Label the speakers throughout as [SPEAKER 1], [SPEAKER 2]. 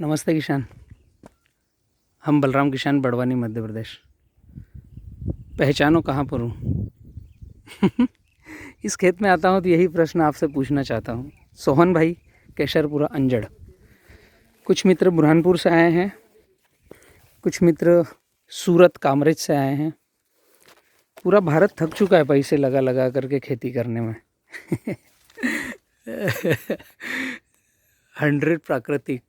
[SPEAKER 1] नमस्ते किसान। हम बलराम किसान, बड़वानी, मध्य प्रदेश। पहचानो कहाँ पर हूँ। इस खेत में आता हूँ तो यही प्रश्न आपसे पूछना चाहता हूँ। सोहन भाई, केशरपुरा, अंजड़। कुछ मित्र बुरहानपुर से आए हैं, कुछ मित्र सूरत, कामरेज से आए हैं। पूरा भारत थक चुका है पैसे लगा लगा करके खेती करने में। 100 प्राकृतिक,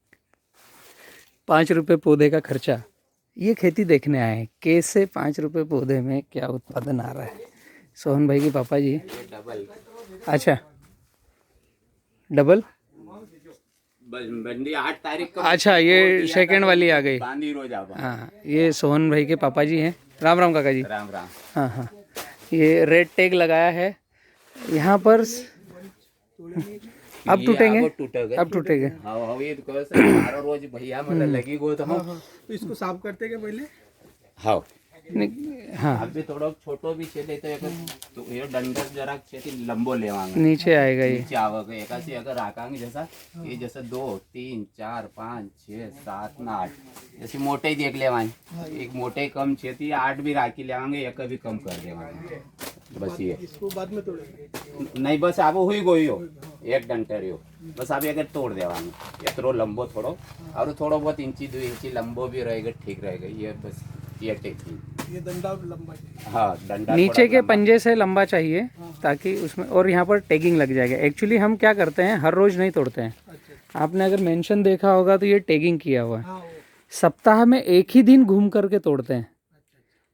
[SPEAKER 1] 5 रुपये पौधे का खर्चा। ये खेती देखने आए हैं कैसे 5 रुपये पौधे में क्या उत्पादन आ रहा है। सोहन भाई के पापा जी। अच्छा, डबल
[SPEAKER 2] बंदी 8 तारीख को।
[SPEAKER 1] अच्छा, ये सेकंड वाली आ गई।
[SPEAKER 2] रोज
[SPEAKER 1] हाँ, ये सोहन भाई के पापा जी हैं। राम राम काका जी।
[SPEAKER 2] राम राम।
[SPEAKER 1] हाँ हाँ, ये रेड टैग लगाया है यहाँ पर। अब टूटेंगे, अब टूटेंगे।
[SPEAKER 2] हाँ ये तो कहो रोज भैया मतलब लगी गो तो हम
[SPEAKER 3] तो इसको साफ करते क्या पहले?
[SPEAKER 2] हाँ
[SPEAKER 1] हाँ,
[SPEAKER 2] अभी थोड़ा छोटो भी छे तो एक तो ये डंडर जरा छेती लंबो लेवांगे,
[SPEAKER 1] नीचे आएगा ये।
[SPEAKER 2] नीचे आवेगा एकासी अगर राखांगे जैसा ये जैसे 2 3 4 5 6 7 ना 8 जैसे मोटे ही देख लेवांगे। एक मोटे कम छेती 8 भी राखी लेवांगे, एक भी कम कर देवांगे। बस ये
[SPEAKER 3] इसको बाद में तोड़ेंगे।
[SPEAKER 2] नहीं, बस अब हुई गई हो एक डंटर हो, बस अभी अगर तोड़ देवांगे। ये थोड़ो लंबो थोड़ो और थोड़ो बहुत इंची 2 इंची लंबो भी रहेगा, ठीक रहेगा। ये बस ये टेक्निक।
[SPEAKER 3] ये डंडा लंबा है।
[SPEAKER 2] हाँ डंडा
[SPEAKER 1] नीचे के
[SPEAKER 2] लंबा।
[SPEAKER 1] पंजे से लंबा चाहिए ताकि उसमें, और यहाँ पर टैगिंग लग जाएगा। एक्चुअली हम क्या करते हैं, हर रोज नहीं तोड़ते हैं।
[SPEAKER 3] अच्छा।
[SPEAKER 1] आपने अगर मेंशन देखा होगा तो ये टैगिंग किया हुआ है।
[SPEAKER 3] हाँ वो।
[SPEAKER 1] सप्ताह में एक ही दिन घूम करके तोड़ते हैं।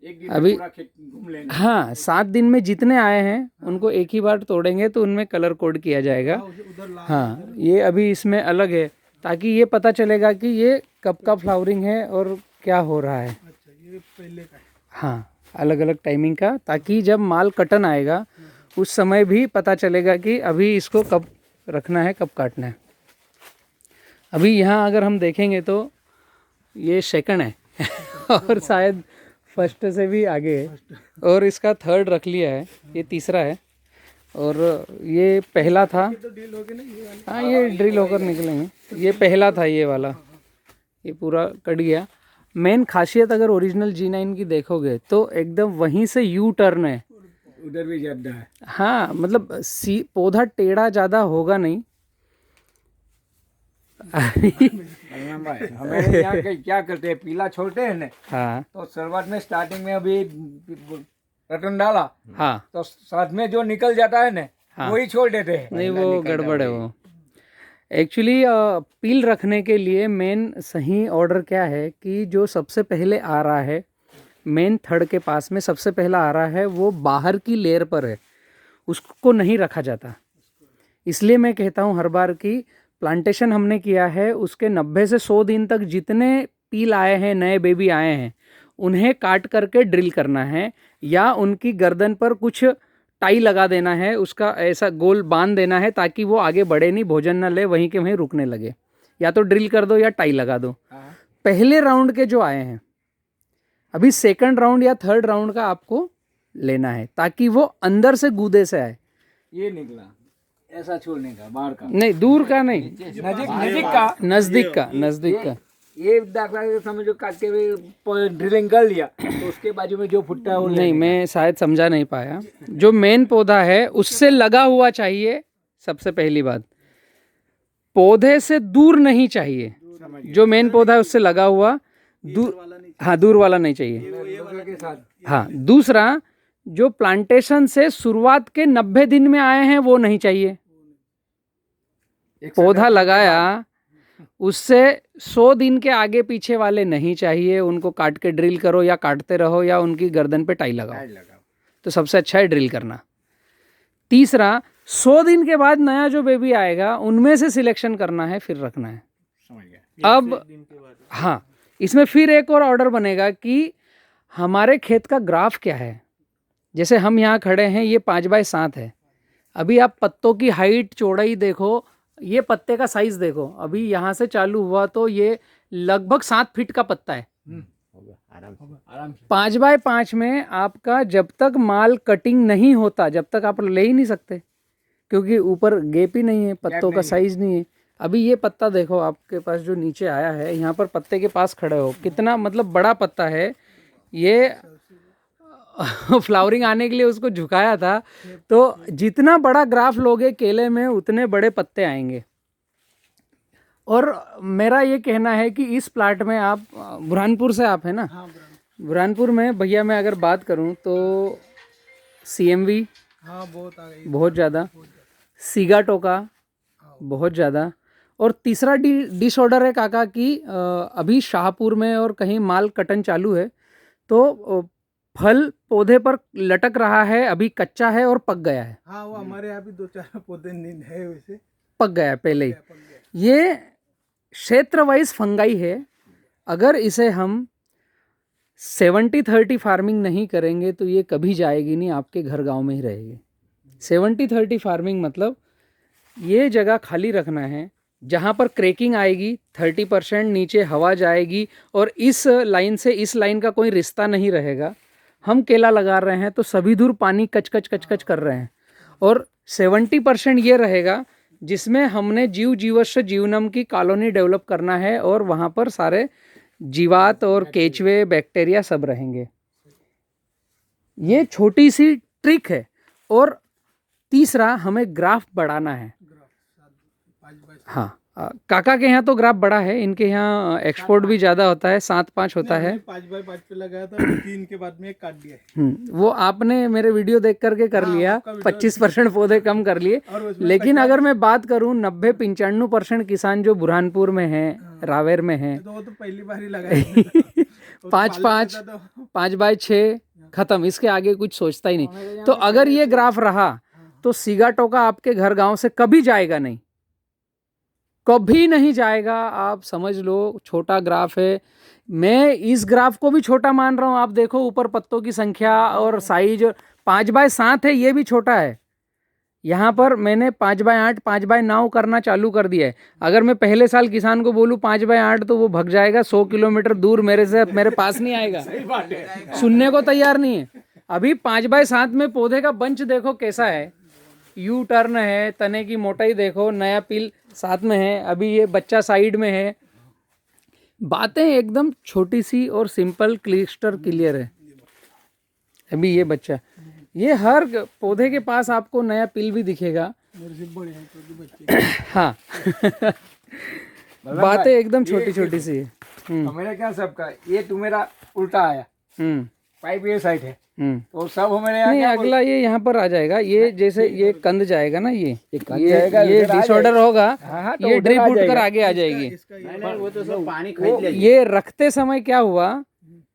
[SPEAKER 3] एक दिन
[SPEAKER 1] अभी
[SPEAKER 3] पूरा खेत घूम लेना।
[SPEAKER 1] हाँ, 7 दिन में जितने आए हैं उनको एक ही बार तोड़ेंगे तो उनमें कलर कोड किया जाएगा।
[SPEAKER 3] उधर ला।
[SPEAKER 1] हाँ, ये अभी इसमें अलग है ताकि ये पता चलेगा कि ये कब का फ्लावरिंग है और क्या हो रहा है।
[SPEAKER 3] अच्छा, ये पहले का है।
[SPEAKER 1] हाँ, अलग अलग टाइमिंग का, ताकि जब माल कटन आएगा उस समय भी पता चलेगा कि अभी इसको कब रखना है, कब काटना है। अभी यहाँ अगर हम देखेंगे तो ये सेकंड है और शायद फर्स्ट से भी आगे है, और इसका थर्ड रख लिया है, ये तीसरा है। और ये पहला था।
[SPEAKER 3] तो डील हो गए ना ये वाले।
[SPEAKER 1] हाँ, ये ड्रिल होकर निकलेंगे। ये पहला था, ये वाला, ये पूरा कट गया। मेन खासियत अगर ओरिजिनल G9 की देखोगे तो एकदम वहीं से यू टर्न है।
[SPEAKER 3] उधर भी ज्यादा है।
[SPEAKER 1] हाँ, मतलब पौधा टेढ़ा ज़्यादा होगा नहीं।
[SPEAKER 3] हमें यहाँ क्या करते हैं, पीला छोड़ते हैं ना,
[SPEAKER 1] हाँ
[SPEAKER 3] तो शुरुआत में स्टार्टिंग में अभी रतन डाला
[SPEAKER 1] हाँ,
[SPEAKER 3] तो साथ में जो निकल जाता है ना,
[SPEAKER 1] हाँ।
[SPEAKER 3] वही छोड़ देते हैं।
[SPEAKER 1] नहीं, वो गड़बड़ है वो। एक्चुअली पील रखने के लिए मेन सही ऑर्डर क्या है कि जो सबसे पहले आ रहा है, मेन थर्ड के पास में सबसे पहला आ रहा है, वो बाहर की लेयर पर है, उसको नहीं रखा जाता। इसलिए मैं कहता हूँ हर बार कि प्लांटेशन हमने किया है उसके 90 से 100 दिन तक जितने पील आए हैं, नए बेबी आए हैं, उन्हें काट करके ड्रिल करना है, या उनकी गर्दन पर कुछ टाई लगा देना है, उसका ऐसा गोल बांध देना है ताकि वो आगे बढ़े नहीं, भोजन न ले, वहीं के वहीं रुकने लगे। या तो ड्रिल कर दो या टाई लगा दो। पहले राउंड के जो आए हैं, अभी सेकंड राउंड या थर्ड राउंड का आपको लेना है ताकि वो अंदर से गूदे से आए।
[SPEAKER 3] ये निकला ऐसा छोड़ने का, बाहर का
[SPEAKER 1] नहीं, दूर का नहीं,
[SPEAKER 3] नजीक का,
[SPEAKER 1] नज़दीक का, नज़दीक का।
[SPEAKER 3] ये दाखला समझो काट के ड्रिलिंग कर लिया तो उसके बाजू में जो फुटता है वो
[SPEAKER 1] नहीं, मैं शायद समझा नहीं पाया। जो मेन पौधा है उससे लगा हुआ चाहिए। सबसे पहली बात, पौधे से दूर नहीं चाहिए। जो मेन पौधा है उससे लगा हुआ, दूर, हाँ, दूर वाला नहीं चाहिए।
[SPEAKER 3] के साथ।
[SPEAKER 1] हाँ, दूसरा, जो प्लांटेशन से शुरुआत के 90 दिन में आए हैं वो नहीं चाहिए। पौधा लगाया उससे 100 दिन के आगे पीछे वाले नहीं चाहिए। उनको काट के ड्रिल करो या काटते रहो या उनकी गर्दन पे टाई लगाओ, तो सबसे अच्छा है ड्रिल करना। तीसरा, 100 दिन के बाद नया जो बेबी आएगा उनमें से सिलेक्शन करना है, फिर रखना है। अब हाँ, इसमें फिर एक और ऑर्डर बनेगा कि हमारे खेत का ग्राफ क्या है। जैसे हम यहाँ खड़े हैं, ये 5x7 है। अभी आप पत्तों की हाइट, चौड़ाई देखो, ये पत्ते का साइज देखो। अभी यहाँ से चालू हुआ तो ये लगभग 7 फीट का पत्ता है।
[SPEAKER 2] आराम से
[SPEAKER 1] 5x5 में आपका जब तक माल कटिंग नहीं होता, जब तक आप ले ही नहीं सकते, क्योंकि ऊपर गैप ही नहीं है, पत्तों का साइज नहीं है। अभी ये पत्ता देखो आपके पास जो नीचे आया है, यहाँ पर पत्ते के पास खड़े हो, कितना मतलब बड़ा पत्ता है ये। फ्लावरिंग आने के लिए उसको झुकाया था, तो जितना बड़ा ग्राफ लोगे केले में उतने बड़े पत्ते आएंगे। और मेरा ये कहना है कि इस प्लाट में आप बुरहानपुर से आप है ना,
[SPEAKER 3] हाँ
[SPEAKER 1] बुरहानपुर में भैया मैं अगर बात करूं तो CMV
[SPEAKER 3] हाँ बहुत आ गई,
[SPEAKER 1] बहुत ज़्यादा, सीगा टोका बहुत ज़्यादा, और तीसरा डिसऑर्डर है काका कि अभी शाहपुर में और कहीं माल कटन चालू है, तो फल पौधे पर लटक रहा है, अभी कच्चा है और पक गया है।
[SPEAKER 3] हाँ वो हमारे यहाँ भी 2-4 पौधे नींद है वैसे,
[SPEAKER 1] पक गया है पहले ही।
[SPEAKER 3] पक गया।
[SPEAKER 1] ये क्षेत्र वाइज फंगाई है। अगर इसे हम 70-30 फार्मिंग नहीं करेंगे तो ये कभी जाएगी नहीं, आपके घर गांव में ही रहेगी। 70-30 फार्मिंग मतलब ये जगह खाली रखना है, जहाँ पर क्रैकिंग आएगी 30% नीचे हवा जाएगी और इस लाइन से इस लाइन का कोई रिश्ता नहीं रहेगा। हम केला लगा रहे हैं तो सभी दूर पानी कच कच कर रहे हैं, और 70% ये रहेगा जिसमें हमने जीवश्य जीवनम की कॉलोनी डेवलप करना है, और वहाँ पर सारे जीवात और केचवे बैक्टीरिया सब रहेंगे। ये छोटी सी ट्रिक है। और तीसरा, हमें ग्राफ बढ़ाना है। हाँ, काका के यहाँ तो ग्राफ बड़ा है, इनके यहाँ एक्सपोर्ट भी ज़्यादा होता है, 7-5 होता है।
[SPEAKER 3] 5x5 पे लगाया था, 3 के बाद में एक काट दिया है।
[SPEAKER 1] वो आपने मेरे वीडियो देख करके कर लिया, 25% पौधे कम कर लिए। लेकिन अगर मैं बात करूं 90-95% किसान जो बुरहानपुर में हैं, रावेर में हैं,
[SPEAKER 3] तो वो तो पहली बार ही लगाया।
[SPEAKER 1] 5x6 खत्म, इसके आगे कुछ सोचता ही नहीं। तो अगर ये ग्राफ रहा तो सीगा टोका आपके घर गांव से कभी जाएगा नहीं, कभी नहीं जाएगा। आप समझ लो, छोटा ग्राफ है। मैं इस ग्राफ को भी छोटा मान रहा हूँ। आप देखो ऊपर पत्तों की संख्या और साइज 5x7 है, ये भी छोटा है। यहाँ पर मैंने 5x8 5x9 करना चालू कर दिया है। अगर मैं पहले साल किसान को बोलूँ 5x8 तो वो भग जाएगा 100 किलोमीटर दूर, मेरे पास नहीं आएगा, सुनने को तैयार नहीं है। अभी 5x7 में पौधे का बंच देखो कैसा है, यू टर्न है, तने की मोटाई देखो, नया पिल साथ में है, अभी ये बच्चा साइड में है। बातें एकदम छोटी सी और सिंपल क्लिस्टर क्लियर है। अभी ये बच्चा, ये हर पौधे के पास आपको नया पिल भी दिखेगा। हाँ बातें एकदम छोटी छोटी सी है।
[SPEAKER 3] मेरा क्या सबका, ये तू मेरा उल्टा आया, पाइप ये साइड है, तो सब हमारे
[SPEAKER 1] नहीं, अगला ये यहाँ पर आ जाएगा। ये जैसे ये कंद जाएगा ना, ये डिसऑर्डर होगा,
[SPEAKER 3] तो
[SPEAKER 1] ये ड्रिप उठ कर आगे आ जाएगी।
[SPEAKER 2] वो तो सब पानी खरीद लेगी।
[SPEAKER 1] ये रखते समय क्या हुआ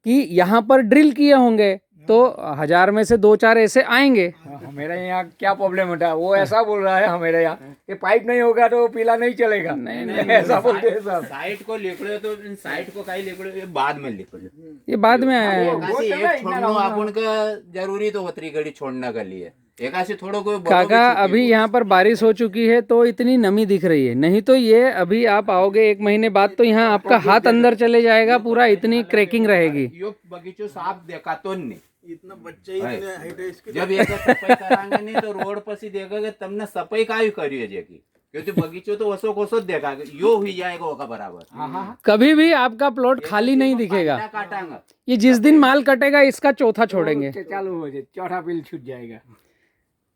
[SPEAKER 1] कि यहाँ पर ड्रिल किए होंगे तो 1000 में से 2-4 ऐसे आएंगे।
[SPEAKER 3] मेरे यहाँ क्या प्रॉब्लम होता है, वो ऐसा बोल रहा है हमारे यहाँ, ये पाइप नहीं होगा तो पीला नहीं चलेगा।
[SPEAKER 1] नहीं,
[SPEAKER 3] ऐसा बोलते हैं सब।
[SPEAKER 2] साइड को लिखड़े तो साइड को कहीं लिखड़े, ये बाद में लिखड़े,
[SPEAKER 1] ये बाद में आया है।
[SPEAKER 2] एक छोड़ना अपन का जरूरी तो होती घड़ी छोड़ने के लिए, एक ऐसे थोड़ा कोई
[SPEAKER 1] काका अभी यहाँ पर बारिश हो चुकी है तो इतनी नमी दिख रही है, नहीं तो ये अभी आप आओगे 1 महीने बाद तो यहाँ आपका हाथ अंदर चले जाएगा पूरा, इतनी क्रैकिंग रहेगी।
[SPEAKER 2] यो बगीचो साफ देखा तो नहीं,
[SPEAKER 3] इतना बच्चा ही इतने हाइट है इसके।
[SPEAKER 2] जब एक सफाई करांगे नहीं तो रोड पर सी देखेगा तमने सफाई का करिए जेकी, क्योंकि बगीचो तो वसो कोसो देखा यो हुई जाएगा वो का बराबर।
[SPEAKER 1] कभी भी आपका प्लॉट खाली नहीं दिखेगा।
[SPEAKER 2] काटांगा
[SPEAKER 1] ये जिस दिन माल कटेगा इसका चौथा छोड़ेंगे।
[SPEAKER 3] चालू हो जाए, चौथा बिल छूट जाएगा।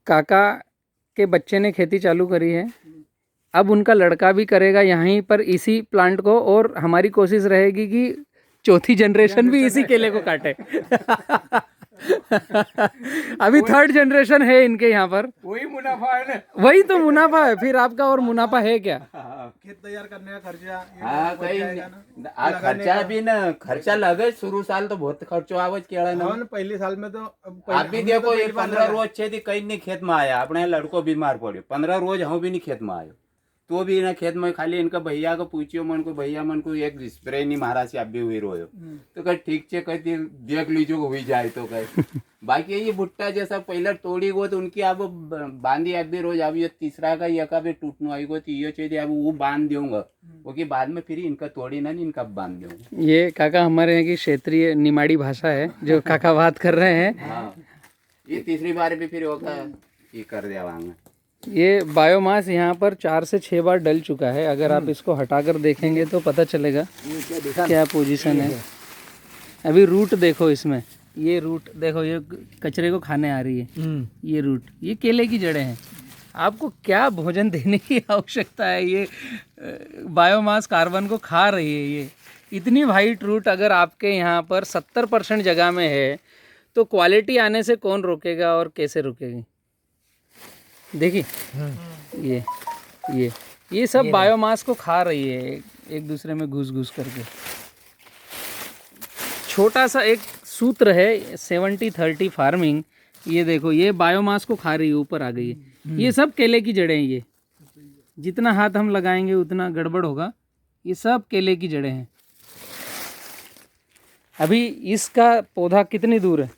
[SPEAKER 1] काका के बच्चे ने खेती चालू करी है, अब उनका लड़का भी करेगा यहीं पर इसी प्लांट को, और हमारी कोशिश रहेगी कि चौथी जनरेशन भी इसी केले को काटे। अभी 3rd जनरेशन है इनके यहाँ पर,
[SPEAKER 3] वही मुनाफा है ना,
[SPEAKER 1] वही तो मुनाफा है। फिर आपका और मुनाफा है क्या?
[SPEAKER 3] खेत तैयार करने का खर्चा,
[SPEAKER 2] हाँ कहीं खर्चा भी ना, खर्चा लगे शुरू साल तो बहुत खर्चो आवज केड़ा ना।
[SPEAKER 3] पहले साल में तो
[SPEAKER 2] आप भी देखो ये 15 रोज छे थी कहीं नहीं खेत में आया, अपने लड़को बीमार पड़ो 15 रोज हम भी नहीं खेत में आयो, तो भी ना खेत में खाली इनका भैया को पूछियो मन को, भैया मन को एक स्प्रे नहीं मारा से आप भी हुई रोयो, तो कहीं ठीक से कहती देख लीजिए हुई जाए तो कहीं। बाकी ये भुट्टा जैसा पहले तोड़ी गो तो उनकी अब बांधी आप भी रोज, अब ये तीसरा का ये का भी टूटनो आई गो तो ये चाहिए अब वो बांध दूंगा, क्योंकि बाद में फिर इनका तोड़ी ना, इनका बांध दूंगा।
[SPEAKER 1] ये काका हमारे यहाँ की क्षेत्रीय निमाड़ी भाषा है जो काका बात कर रहे हैं।
[SPEAKER 2] हाँ, ये तीसरी बार भी फिर होगा ये कर दिया वांगा।
[SPEAKER 1] ये बायोमास यहाँ पर 4 से 6 बार डल चुका है। अगर आप इसको हटाकर देखेंगे तो पता चलेगा
[SPEAKER 3] ये क्या दिखा
[SPEAKER 1] क्या पोजीशन है। अभी रूट देखो इसमें, ये रूट देखो, ये कचरे को खाने आ रही है। ये रूट, ये केले की जड़ें हैं। आपको क्या भोजन देने की आवश्यकता है, ये बायोमास कार्बन को खा रही है। ये इतनी वाइट रूट अगर आपके यहाँ पर 70% जगह में है तो क्वालिटी आने से कौन रोकेगा और कैसे रुकेगी। देखिए ये सब बायोमास को खा रही है एक दूसरे में घुस घुस करके। छोटा सा एक सूत्र है 70-30 फार्मिंग। ये देखो, ये बायोमास को खा रही है, ऊपर आ गई है। ये सब केले की जड़ें हैं। ये जितना हाथ हम लगाएंगे उतना गड़बड़ होगा। ये सब केले की जड़ें हैं। अभी इसका पौधा कितनी दूर है?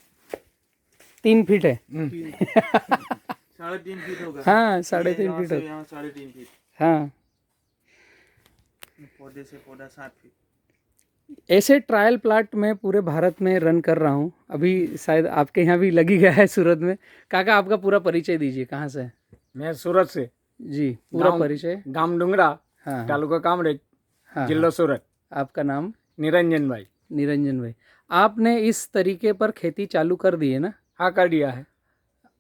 [SPEAKER 1] 3 फीट है।
[SPEAKER 4] 3.5 फीट होगा।
[SPEAKER 1] हाँ 3.5 फीट है।
[SPEAKER 4] यहाँ 3.5 फीट,
[SPEAKER 1] हाँ,
[SPEAKER 4] पौधे से पौधा 7 फीट।
[SPEAKER 1] ऐसे ट्रायल प्लाट में पूरे भारत में रन कर रहा हूँ। अभी शायद आपके यहाँ भी लगी गया है सूरत में। काका आपका पूरा परिचय दीजिए, कहाँ से है?
[SPEAKER 3] मैं सूरत से,
[SPEAKER 1] जी पूरा
[SPEAKER 3] गाँव-
[SPEAKER 1] परिचय।
[SPEAKER 3] गाम डुंगरा,
[SPEAKER 1] हाँ
[SPEAKER 3] तालुका कामरेज,
[SPEAKER 1] हाँ,
[SPEAKER 3] जिला सूरत।
[SPEAKER 1] आपका नाम?
[SPEAKER 3] निरंजन भाई।
[SPEAKER 1] निरंजन भाई। आपने इस तरीके पर खेती चालू कर दी है ना?
[SPEAKER 3] हाँ कर दिया है।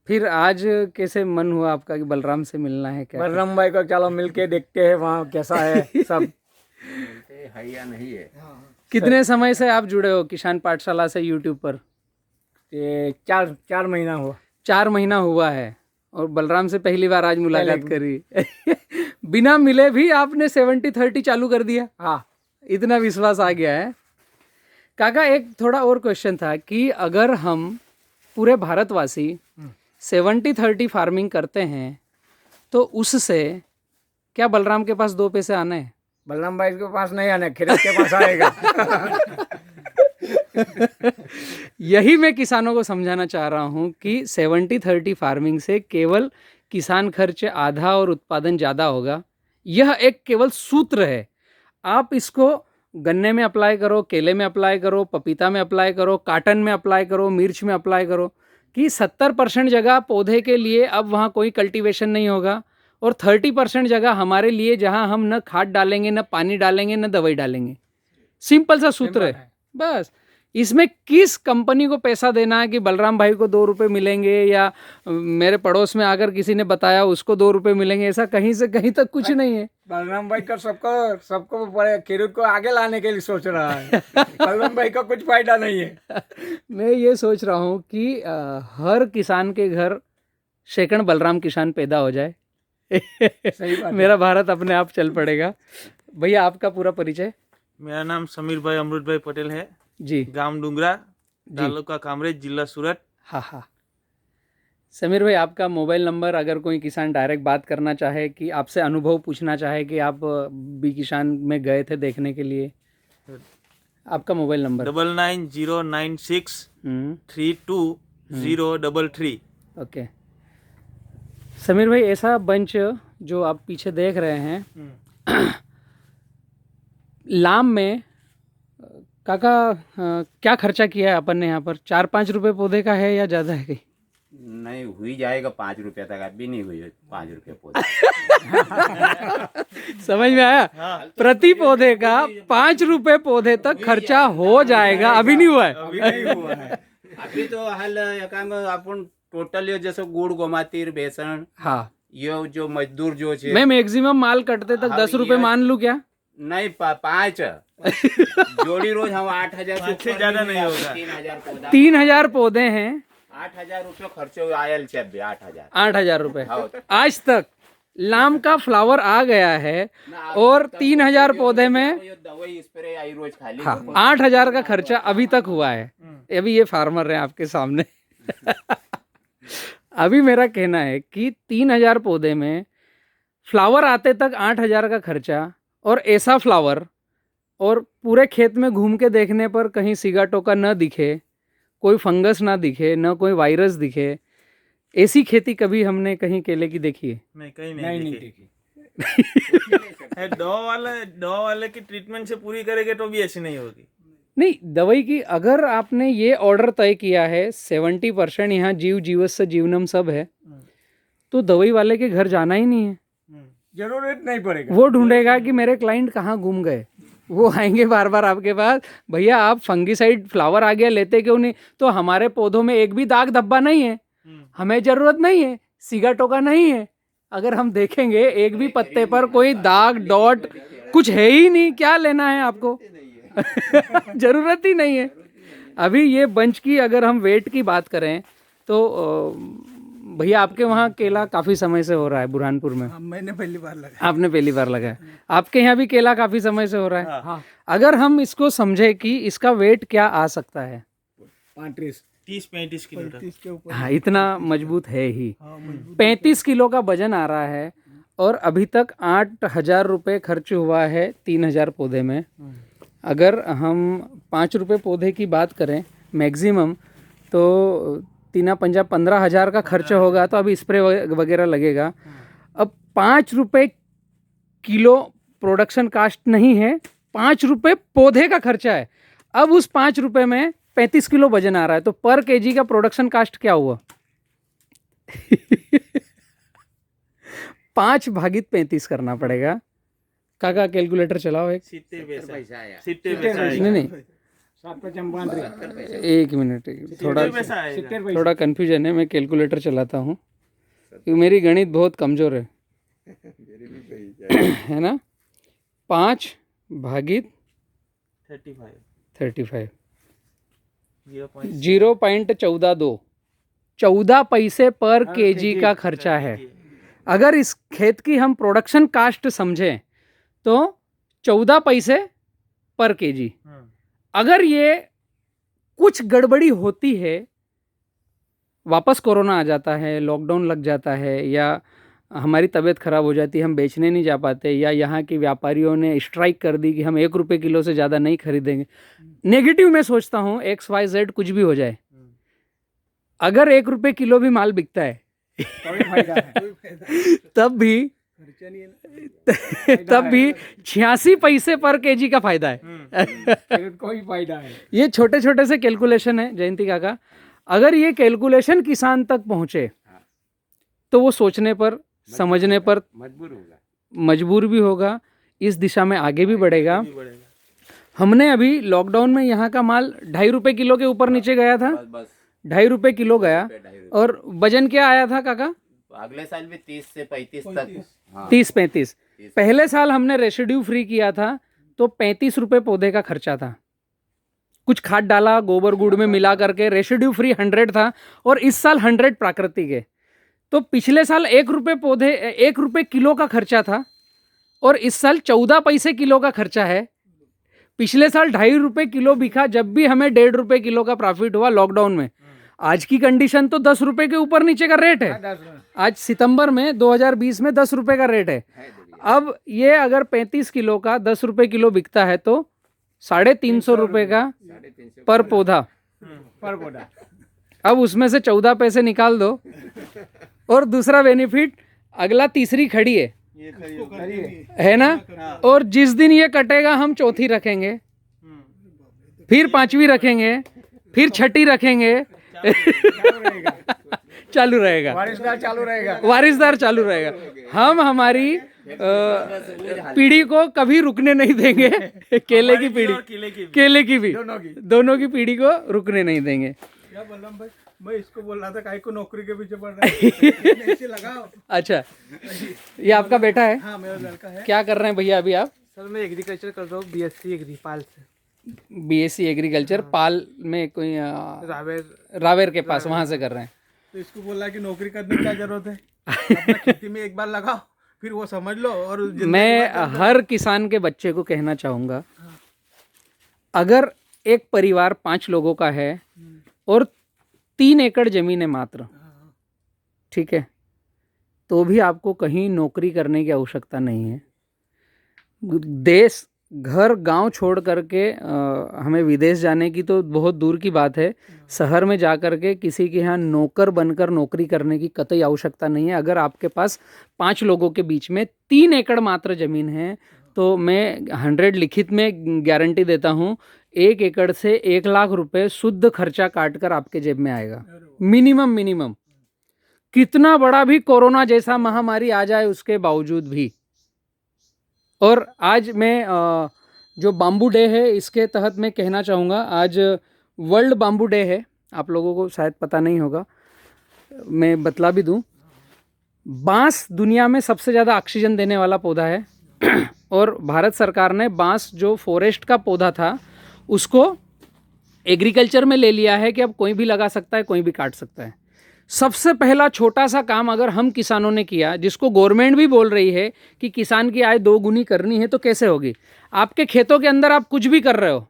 [SPEAKER 1] फिर आज कैसे मन हुआ आपका कि बलराम से मिलना है? क्या
[SPEAKER 3] बलराम भाई को चलो मिलके देखते हैं वहाँ कैसा है सब।
[SPEAKER 2] है या नहीं है।
[SPEAKER 1] कितने समय से आप जुड़े हो किसान पाठशाला से यूट्यूब पर?
[SPEAKER 3] ये 4 महीना हुआ।
[SPEAKER 1] 4 महीना हुआ है और बलराम से पहली बार आज मुलाकात करी। बिना मिले भी आपने 70-30 चालू कर दिया।
[SPEAKER 3] हाँ
[SPEAKER 1] इतना विश्वास आ गया है। काका एक थोड़ा और क्वेश्चन था कि अगर हम पूरे भारतवासी 70-30 फार्मिंग करते हैं तो उससे क्या बलराम के पास 2 पैसे आने हैं?
[SPEAKER 3] बलराम भाई के पास नहीं आना, खिरत के पास आएगा।
[SPEAKER 1] यही मैं किसानों को समझाना चाह रहा हूँ कि 70-30 फार्मिंग से केवल किसान खर्च आधा और उत्पादन ज़्यादा होगा। यह एक केवल सूत्र है। आप इसको गन्ने में अप्लाई करो, केले में अप्लाई करो, पपीता में अप्लाई करो, काटन में अप्लाई करो, मिर्च में अप्लाई करो कि 70% जगह पौधे के लिए अब वहाँ कोई कल्टीवेशन नहीं होगा और 30% जगह हमारे लिए जहाँ हम न खाद डालेंगे, न पानी डालेंगे, न दवाई डालेंगे। सिंपल सा सूत्र है बस। इसमें किस कंपनी को पैसा देना है कि बलराम भाई को 2 रुपये मिलेंगे या मेरे पड़ोस में आकर किसी ने बताया उसको 2 रुपये मिलेंगे, ऐसा कहीं से कहीं तक कुछ नहीं है।
[SPEAKER 3] बलराम भाई का सबको बड़े खिरत को आगे लाने के लिए सोच रहा है। बलराम भाई का कुछ फायदा नहीं है।
[SPEAKER 1] मैं ये सोच रहा हूँ कि हर किसान के घर सेकंड बलराम किसान पैदा हो जाए।
[SPEAKER 3] सही बात है।
[SPEAKER 1] मेरा भारत अपने आप चल पड़ेगा। भैया आपका पूरा परिचय?
[SPEAKER 4] मेरा नाम समीर भाई अमृत भाई पटेल है।
[SPEAKER 1] जी
[SPEAKER 4] गांव डुंगरा, तालुका कामरेज, जिला सूरत।
[SPEAKER 1] हाँ हाँ। समीर भाई आपका मोबाइल नंबर, अगर कोई किसान डायरेक्ट बात करना चाहे कि आपसे अनुभव पूछना चाहे कि आप बी किसान में गए थे देखने के लिए, आपका मोबाइल नंबर?
[SPEAKER 4] 9909632033।
[SPEAKER 1] ओके। समीर भाई ऐसा बंच जो आप पीछे देख रहे हैं लाम में काका क्या खर्चा किया है अपन ने यहाँ पर? 4-5 रुपए पौधे का है या ज़्यादा है कहीं?
[SPEAKER 2] नहीं हुई जाएगा 5 रुपया तक, अभी नहीं हुई 5 रुपये पौधे।
[SPEAKER 1] समझ में आया? प्रति पौधे का 5 रुपए पौधे तक खर्चा हो जाएगा। अभी नहीं हुआ है।
[SPEAKER 2] अभी तो हाल एकांग आपण टोटल जसं गुड़ गोमातीर बेसन
[SPEAKER 1] हाँ,
[SPEAKER 2] ये जो मजदूर जो छे
[SPEAKER 1] मैं मैक्सिमम माल कटते तक 10 रुपए मान लूँ क्या?
[SPEAKER 2] नहीं 5 जोड़ी रोज हम 8,000
[SPEAKER 4] से ज्यादा नहीं होगा।
[SPEAKER 2] 3,000 पौधा
[SPEAKER 1] 3000 पौधे हैं,
[SPEAKER 2] 8,000 रुपये खर्चो आयल छे। 8,000
[SPEAKER 1] 8,000 रुपए
[SPEAKER 2] हाँ।
[SPEAKER 1] आज तक। लाम का फ्लावर आ गया है और 3,000 पौधे में
[SPEAKER 2] ये दवाई स्प्रे आई रोज खाली।
[SPEAKER 1] हाँ 8,000 का खर्चा अभी तक हुआ है। अभी ये फार्मर है आपके सामने। अभी मेरा कहना है कि 3,000 पौधे में फ्लावर आते तक 8,000 का खर्चा, और ऐसा फ्लावर, और पूरे खेत में घूम के देखने पर कहीं सीगा टोका न दिखे, कोई फंगस ना दिखे, न कोई वायरस दिखे, ऐसी खेती कभी हमने कहीं केले की देखी है?
[SPEAKER 4] नहीं, कहीं
[SPEAKER 3] नहीं
[SPEAKER 4] नहीं
[SPEAKER 3] देखी।
[SPEAKER 4] है। दवा वाले की ट्रीटमेंट से पूरी करेंगे तो भी ऐसी नहीं होगी।
[SPEAKER 1] नहीं, दवाई की अगर आपने ये ऑर्डर तय किया है 70% यहाँ जीव जीवस्य जीवनम सब है, तो दवाई वाले के घर जाना ही नहीं है।
[SPEAKER 3] जरूरत नहीं पड़ेगा।
[SPEAKER 1] वो ढूंढेगा कि मेरे क्लाइंट कहाँ घूम गए, वो आएंगे बार बार आपके पास, भैया आप फंगीसाइड फ्लावर आ गया लेते क्यों नहीं? तो हमारे पौधों में एक भी दाग धब्बा नहीं है, हमें जरूरत नहीं है, सीगा टोका नहीं है। अगर हम देखेंगे एक भी पत्ते पर कोई दाग डॉट कुछ है ही नहीं, क्या लेना है आपको? जरूरत ही नहीं है। अभी ये बंच की अगर हम वेट की बात करें तो भैया आपके वहाँ केला काफ़ी समय से हो रहा है बुरहानपुर में?
[SPEAKER 3] मैंने पहली बार लगा।
[SPEAKER 1] आपने पहली बार लगाया। आपके यहाँ भी केला काफ़ी समय से हो रहा है।
[SPEAKER 3] हाँ।
[SPEAKER 1] अगर हम इसको समझे कि इसका वेट क्या आ सकता है,
[SPEAKER 4] 30-35 किलो तक।
[SPEAKER 3] 35 के ऊपर।
[SPEAKER 1] हाँ इतना मजबूत है ही।
[SPEAKER 3] हाँ, मजबूत।
[SPEAKER 1] 35 किलो का वजन आ रहा है और अभी तक 8,000 रुपये खर्च हुआ है 3,000 पौधे में। अगर हम 5 रुपये पौधे की बात करें मैक्सिमम, तो 3-5 15,000 का खर्च होगा, तो अभी स्प्रे वगैरह लगेगा। अब 5 रुपये किलो प्रोडक्शन कास्ट नहीं है, 5 रुपये पौधे का खर्चा है। अब उस 5 रुपये में 35 किलो वजन आ रहा है, तो पर केजी का प्रोडक्शन कास्ट क्या हुआ? 5 भागित 35 करना पड़ेगा। काका कैलकुलेटर चलाओ एक।
[SPEAKER 4] 70 पैसा आया।
[SPEAKER 1] नहीं नहीं, 1 मिनट, थोड़ा कन्फ्यूजन है, मैं कैलकुलेटर चलाता हूँ क्योंकि मेरी गणित बहुत कमज़ोर है। है ना? 5 भागित 35 0.14 14 पैसे पर केजी का खर्चा है। अगर इस खेत की हम प्रोडक्शन कास्ट समझें तो 14 पैसे पर केजी। अगर ये कुछ गड़बड़ी होती है, वापस कोरोना आ जाता है, लॉकडाउन लग जाता है, या हमारी तबीयत ख़राब हो जाती है, हम बेचने नहीं जा पाते, या यहाँ के व्यापारियों ने स्ट्राइक कर दी कि हम 1 रुपये किलो से ज़्यादा नहीं खरीदेंगे, नेगेटिव में सोचता हूँ XYZ कुछ भी हो जाए, अगर 1 रुपये किलो भी माल बिकता है तब भी 86 पैसे पर केजी का फायदा है।
[SPEAKER 3] कोई फायदा है।
[SPEAKER 1] ये छोटे छोटे से कैलकुलेशन है जयंती काका। अगर ये कैलकुलेशन किसान तक पहुंचे तो वो सोचने पर, समझने पर मजबूर भी होगा, इस दिशा में आगे भी बढ़ेगा। हमने अभी लॉकडाउन में यहाँ का माल 2.5 रुपये किलो के ऊपर नीचे गया था, 2.5 रुपये किलो गया। और वजन क्या आया था काका?
[SPEAKER 2] अगले साल भी 30 से 35 तक। हाँ।
[SPEAKER 1] 30-35। पहले साल हमने रेसिड्यू फ्री किया था तो 35 रुपये पौधे का खर्चा था, कुछ खाद डाला गोबर गुड़ में मिला करके, रेसिड्यू फ्री 100 था, और इस साल 100 प्राकृतिक है। तो पिछले साल 1 रुपये किलो का खर्चा था और इस साल 14 पैसे किलो का खर्चा है। पिछले साल 2.5 रुपये किलो बिका, जब भी हमें 1.5 रुपये किलो का प्रॉफिट हुआ लॉकडाउन में। आज की कंडीशन तो 10 रुपये के ऊपर नीचे का रेट है। आज सितंबर में 2020 में 10 रुपये का रेट है। अब ये अगर 35 किलो का 10 रुपये किलो बिकता है तो 350 रुपये का पर पौधा। अब उसमें से 14 पैसे निकाल दो। और दूसरा बेनिफिट, अगला तीसरी खड़ी है ना? और जिस दिन ये कटेगा हम चौथी रखेंगे, फिर 5वीं रखेंगे, फिर 6ठी रखेंगे। चालू रहेगा, वारिसदार चालू रहेगा। हम हमारी पीढ़ी को कभी रुकने नहीं देंगे। केले की भी दोनों की पीढ़ी को रुकने नहीं देंगे।
[SPEAKER 3] बलराम भाई, मैं इसको बोल रहा था काहे को नौकरी के पीछे पड़ रहा है। ऐसे लगाओ।
[SPEAKER 1] अच्छा, ये आपका बेटा है?
[SPEAKER 3] हाँ, मेरा लड़का है।
[SPEAKER 1] क्या कर रहे हैं भैया अभी आप?
[SPEAKER 3] सर मैं एग्रीकल्चर कर रहा हूँ, BSc एग्री पाल से।
[SPEAKER 1] BSc एग्रीकल्चर पाल में, कोई रावेर के पास, वहाँ से कर रहे हैं।
[SPEAKER 3] तो इसको बोला कि नौकरी करने की क्या जरूरत है, अपना खेती में एक बार लगाओ, फिर वो समझ लो। और
[SPEAKER 1] मैं हर किसान के बच्चे को कहना चाहूँगा, अगर एक परिवार 5 लोगों का है और 3 एकड़ जमीन है मात्र, ठीक है, तो भी आपको कहीं नौकरी करने की आवश्यकता नहीं है। देश, घर, गांव छोड़ करके हमें विदेश जाने की तो बहुत दूर की बात है। शहर में जा कर के किसी के यहाँ नौकर बनकर नौकरी करने की कतई आवश्यकता नहीं है। अगर आपके पास 5 लोगों के बीच में 3 एकड़ मात्र ज़मीन है तो मैं 100 लिखित में गारंटी देता हूँ, 1 एकड़ से 1 लाख रुपए शुद्ध खर्चा काट कर आपके जेब में आएगा। मिनिमम कितना बड़ा भी कोरोना जैसा महामारी आ जाए उसके बावजूद भी। और आज मैं जो बाम्बू डे है इसके तहत मैं कहना चाहूँगा, आज वर्ल्ड बाम्बू डे है, आप लोगों को शायद पता नहीं होगा, मैं बतला भी दूँ। बांस दुनिया में सबसे ज़्यादा ऑक्सीजन देने वाला पौधा है और भारत सरकार ने बांस जो फॉरेस्ट का पौधा था उसको एग्रीकल्चर में ले लिया है कि अब कोई भी लगा सकता है, कोई भी काट सकता है। सबसे पहला छोटा सा काम अगर हम किसानों ने किया, जिसको गवर्नमेंट भी बोल रही है कि किसान की आय 2 गुनी करनी है, तो कैसे होगी? आपके खेतों के अंदर आप कुछ भी कर रहे हो,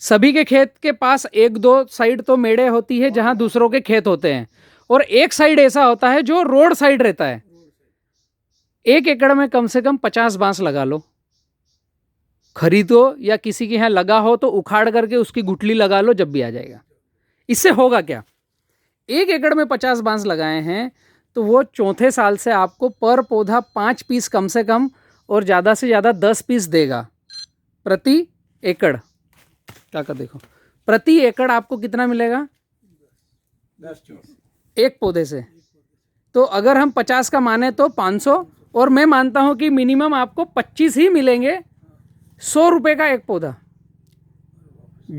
[SPEAKER 1] सभी के खेत के पास 1-2 साइड तो मेड़े होती है जहां दूसरों के खेत होते हैं, और एक साइड ऐसा होता है जो रोड साइड रहता है। 1 एकड़ में कम से कम 50 बांस लगा लो, खरीदो या किसी के यहाँ लगा हो तो उखाड़ करके उसकी गुठली लगा लो, जब भी आ जाएगा। इससे होगा क्या? 1 एकड़ में 50 बांस लगाए हैं तो वो चौथे साल से आपको पर पौधा 5 पीस कम से कम और ज़्यादा से ज़्यादा 10 पीस देगा प्रति एकड़। क्या कर देखो, प्रति एकड़ आपको कितना मिलेगा?
[SPEAKER 3] 10
[SPEAKER 1] एक पौधे से। तो अगर हम 50 का माने तो 500, और मैं मानता हूं कि मिनिमम आपको 25 ही मिलेंगे। 100 रुपये का एक पौधा,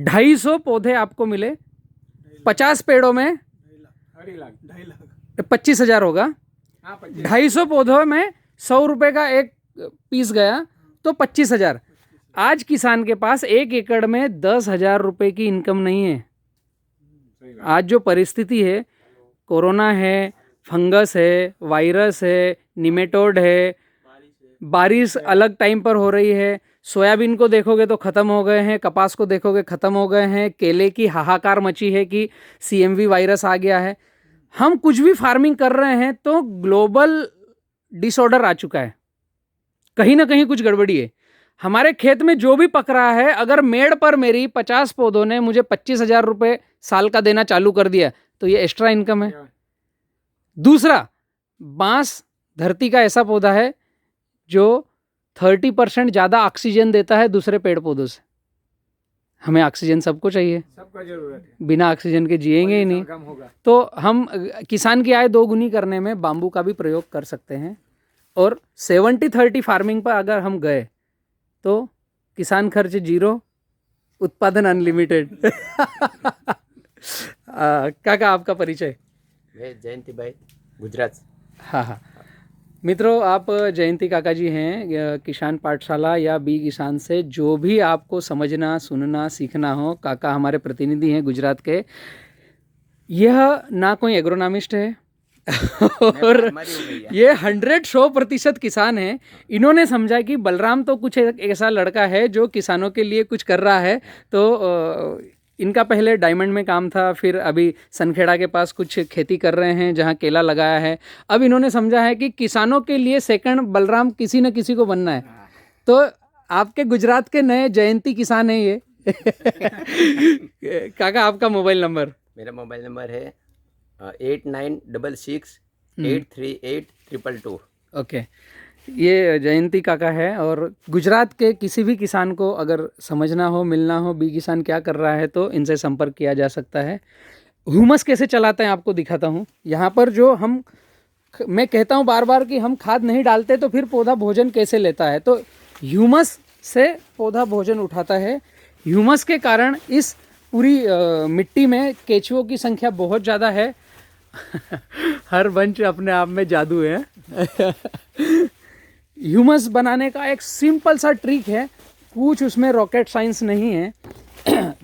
[SPEAKER 1] 250 पौधे आपको मिले, 50 पेड़ों में 25,000 होगा। 250 पौधों में 100 रुपये का एक पीस गया तो 25,000। आज किसान के पास 1 एकड़ में 10,000 रुपये की इनकम नहीं है। आज जो परिस्थिति है, कोरोना है, फंगस है, वायरस है, निमेटोड है, बारिश अलग टाइम पर हो रही है, सोयाबीन को देखोगे तो ख़त्म हो गए हैं, कपास को देखोगे ख़त्म हो गए हैं, केले की हाहाकार मची है कि CMV वायरस आ गया है। हम कुछ भी फार्मिंग कर रहे हैं तो ग्लोबल डिसऑर्डर आ चुका है, कहीं ना कहीं कुछ गड़बड़ी है। हमारे खेत में जो भी पक रहा है, अगर मेड़ पर मेरी 50 पौधों ने मुझे 25,000 रुपये साल का देना चालू कर दिया तो ये एक्स्ट्रा इनकम है। दूसरा, बांस धरती का ऐसा पौधा है जो 30% ज़्यादा ऑक्सीजन देता है दूसरे पेड़ पौधों से। हमें ऑक्सीजन सबको चाहिए,
[SPEAKER 3] सबका जरूरत है,
[SPEAKER 1] बिना ऑक्सीजन के जिएंगे ही नहीं।
[SPEAKER 3] कम होगा।
[SPEAKER 1] तो हम किसान की आय 2 गुनी करने में बाम्बू का भी प्रयोग कर सकते हैं। और 70-30 फार्मिंग पर अगर हम गए तो किसान खर्च 0, उत्पादन अनलिमिटेड। काका, आपका परिचय?
[SPEAKER 2] मैं जयंती भाई, गुजरात।
[SPEAKER 1] हाँ हाँ मित्रों, आप जयंती काका जी हैं किसान पाठशाला या बी किसान से। जो भी आपको समझना, सुनना, सीखना हो, काका हमारे प्रतिनिधि हैं गुजरात के। यह ना कोई एग्रोनॉमिस्ट है और ये 100% किसान है। इन्होंने समझा कि बलराम तो कुछ एक ऐसा लड़का है जो किसानों के लिए कुछ कर रहा है। तो इनका पहले डायमंड में काम था, फिर अभी सनखेड़ा के पास कुछ खेती कर रहे हैं जहां केला लगाया है। अब इन्होंने समझा है कि किसानों के लिए सेकंड बलराम किसी न किसी को बनना है। तो आपके गुजरात के नए जयंती किसान हैं ये। काका, आपका मोबाइल नंबर?
[SPEAKER 2] मेरा मोबाइल नंबर है 8966838222।
[SPEAKER 1] ओके, ये जयंती काका है। और गुजरात के किसी भी किसान को अगर समझना हो, मिलना हो, बी किसान क्या कर रहा है, तो इनसे संपर्क किया जा सकता है। ह्यूमस कैसे चलाते हैं आपको दिखाता हूँ। यहाँ पर जो मैं कहता हूँ बार बार कि हम खाद नहीं डालते तो फिर पौधा भोजन कैसे लेता है, तो ह्यूमस से पौधा भोजन उठाता है। ह्यूमस के कारण इस पूरी मिट्टी में केचुओं की संख्या बहुत ज़्यादा है। हर बंच अपने आप में जादू है। ह्यूमस बनाने का एक सिंपल सा ट्रिक है, कुछ उसमें रॉकेट साइंस नहीं है।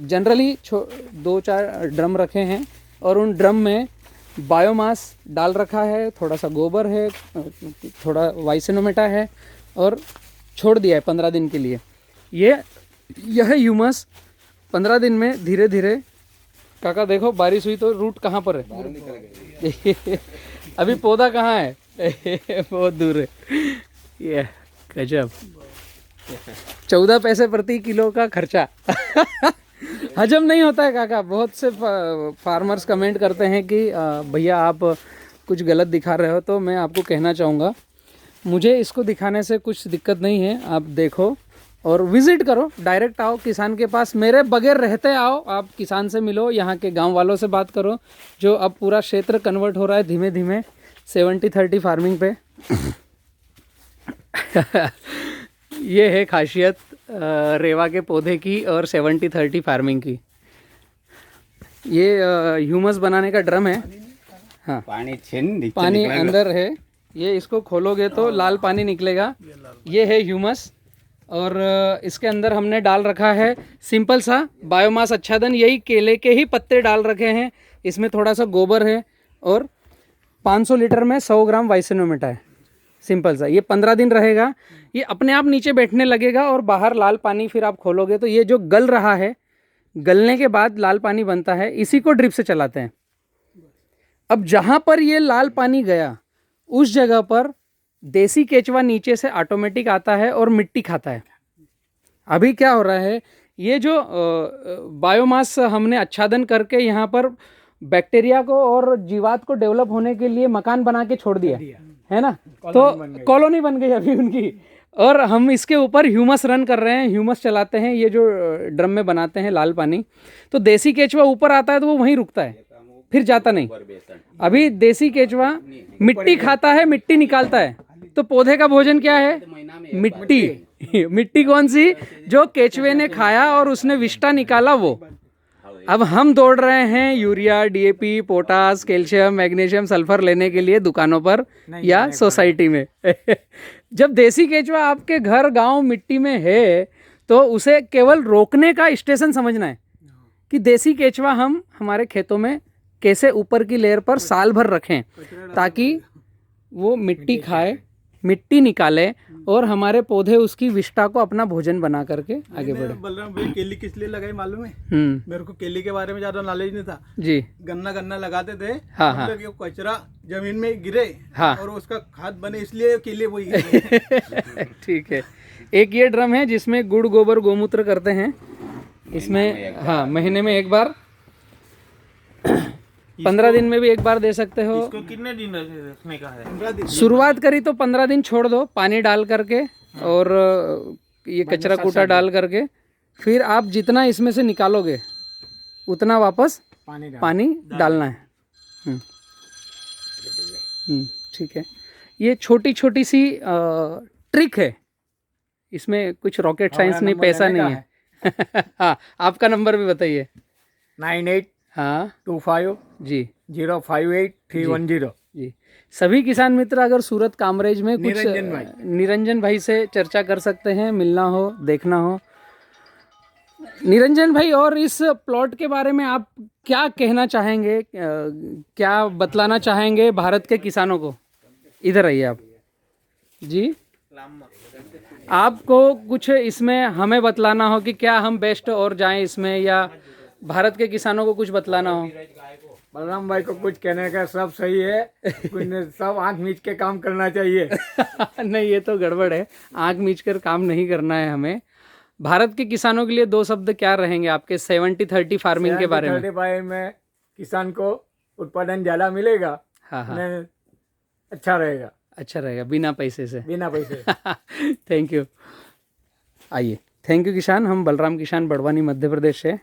[SPEAKER 1] जनरली 2-4 ड्रम रखे हैं और उन ड्रम में बायोमास डाल रखा है, थोड़ा सा गोबर है, थोड़ा वाइसेनोमेटा है, और छोड़ दिया है 15 दिन के लिए। यह ह्यूमस 15 दिन में धीरे धीरे, काका देखो बारिश हुई तो रूट कहाँ पर है, अभी पौधा कहाँ है, बहुत दूर है। ये गजब, 14 पैसे प्रति किलो का खर्चा। हजम नहीं होता है काका। बहुत से फार्मर्स कमेंट करते हैं कि भैया आप कुछ गलत दिखा रहे हो। तो मैं आपको कहना चाहूँगा, मुझे इसको दिखाने से कुछ दिक्कत नहीं है, आप देखो और विजिट करो, डायरेक्ट आओ किसान के पास, मेरे बगैर रहते आओ, आप किसान से मिलो, यहाँ के गांव वालों से बात करो, जो अब पूरा क्षेत्र कन्वर्ट हो रहा है धीमे धीमे 70-30 फार्मिंग पे। ये है खासियत रेवा के पौधे की और 70-30 फार्मिंग की। ये ह्यूमस बनाने का ड्रम है। हाँ, पानी अंदर है, ये इसको खोलोगे तो लाल पानी निकलेगा। ये है ह्यूमस और इसके अंदर हमने डाल रखा है सिंपल सा बायोमास आच्छादन, यही केले के ही पत्ते डाल रखे हैं। इसमें थोड़ा सा गोबर है और 500 लीटर में 100 ग्राम वाइसिनोमेटा है, सिंपल सा। ये 15 दिन रहेगा, ये अपने आप नीचे बैठने लगेगा और बाहर लाल पानी फिर आप खोलोगे तो ये जो गल रहा है, गलने के बाद लाल पानी बनता है, इसी को ड्रिप से चलाते हैं। अब जहाँ पर ये लाल पानी गया उस जगह पर देसी केचवा नीचे से ऑटोमेटिक आता है और मिट्टी खाता है। अभी क्या हो रहा है, ये जो बायोमास हमने आच्छादन करके यहाँ पर बैक्टीरिया को और जीवात को डेवलप होने के लिए मकान बना के छोड़ दिया है ना, तो कॉलोनी बन गई अभी उनकी। और हम इसके ऊपर ह्यूमस रन कर रहे हैं, ह्यूमस चलाते हैं, ये जो ड्रम में बनाते हैं लाल पानी, तो देसी केचवा ऊपर आता है तो वो वहीं रुकता है, फिर जाता नहीं। अभी देसी केचवा मिट्टी खाता है, मिट्टी निकालता है, तो पौधे का भोजन क्या है, मिट्टी। मिट्टी कौन सी, जो केचवे ने खाया और उसने विष्टा निकाला वो। अब हम दौड़ रहे हैं urea, DAP, potash, calcium, magnesium, sulphur लेने के लिए दुकानों पर या सोसाइटी में। जब देसी केचवा आपके घर गांव मिट्टी में है तो उसे केवल रोकने का स्टेशन समझना है कि देसी केचवा हम हमारे खेतों में कैसे ऊपर की लेयर पर साल भर रखें, ताकि वो मिट्टी खाए, मिट्टी निकाले और हमारे पौधे उसकी विष्टा को अपना भोजन बना करके आगे बढ़े।
[SPEAKER 3] बलराम भाई, केली किस लिए लगाई मालूम है? मेरे को केली के बारे में ज्यादा नॉलेज नहीं था
[SPEAKER 1] जी।
[SPEAKER 3] गन्ना लगाते थे,
[SPEAKER 1] हाँ, हाँ।
[SPEAKER 3] मतलब ये कचरा जमीन में गिरे,
[SPEAKER 1] हाँ।
[SPEAKER 3] और उसका खाद बने, इसलिए केले वही गिरे।
[SPEAKER 1] ठीक है। एक ये ड्रम है जिसमें गुड़, गोबर, गोमूत्र करते हैं इसमें। हाँ, महीने में एक बार, 15 दिन में भी एक बार दे सकते हो।
[SPEAKER 4] इसको कितने दिन रखने का है?
[SPEAKER 1] शुरुआत करी तो 15 दिन छोड़ दो पानी डाल करके और ये कचरा कूटा डाल करके, फिर आप जितना इसमें से निकालोगे उतना वापस पानी डालना है। ठीक है। ये छोटी छोटी सी ट्रिक है, इसमें कुछ रॉकेट साइंस नहीं, पैसा नहीं है। हाँ, आपका नंबर भी बताइए।
[SPEAKER 3] 98
[SPEAKER 1] हाँ
[SPEAKER 3] 25
[SPEAKER 1] जी
[SPEAKER 3] 058 310।
[SPEAKER 1] जी। सभी किसान मित्र अगर सूरत कामरेज में कुछ निरंजन भाई से चर्चा कर सकते हैं, मिलना हो, देखना हो। निरंजन भाई, और इस प्लॉट के बारे में आप क्या कहना चाहेंगे, क्या बतलाना चाहेंगे भारत के किसानों को? इधर आइए आप जी। आपको कुछ इसमें हमें बतलाना हो कि क्या हम बेस्ट और जाएं इसमें, या भारत के किसानों को कुछ बतलाना हो?
[SPEAKER 3] बलराम भाई को कुछ कहने का सब सही है, कुछ सब आंख मीच के काम करना चाहिए।
[SPEAKER 1] नहीं, ये तो गड़बड़ है, आंख मीच कर काम नहीं करना है हमें। भारत के किसानों के लिए 2 शब्द क्या रहेंगे आपके 70-30 फार्मिंग के बारे में?
[SPEAKER 3] 70-30 में किसान को उत्पादन ज़्यादा मिलेगा।
[SPEAKER 1] हाँ हाँ,
[SPEAKER 3] अच्छा रहेगा,
[SPEAKER 1] अच्छा रहेगा बिना पैसे से।
[SPEAKER 3] बिना पैसे।
[SPEAKER 1] Thank you. आइए, थैंक यू किसान। हम बलराम किसान बड़वानी मध्य प्रदेश से।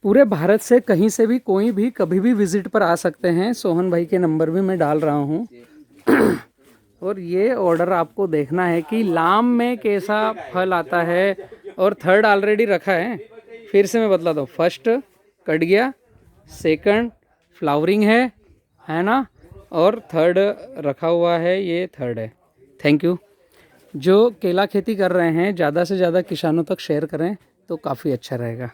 [SPEAKER 1] पूरे भारत से कहीं से भी कोई भी कभी भी विजिट पर आ सकते हैं। सोहन भाई के नंबर भी मैं डाल रहा हूँ। और ये ऑर्डर आपको देखना है कि लाम में कैसा फल आता है। और थर्ड ऑलरेडी रखा है, फिर से मैं बतला दूँ। फर्स्ट कट गया, सेकंड फ्लावरिंग है ना, और थर्ड रखा हुआ है, ये थर्ड है। Thank you. जो केला खेती कर रहे हैं ज़्यादा से ज़्यादा किसानों तक शेयर करें तो काफ़ी अच्छा रहेगा।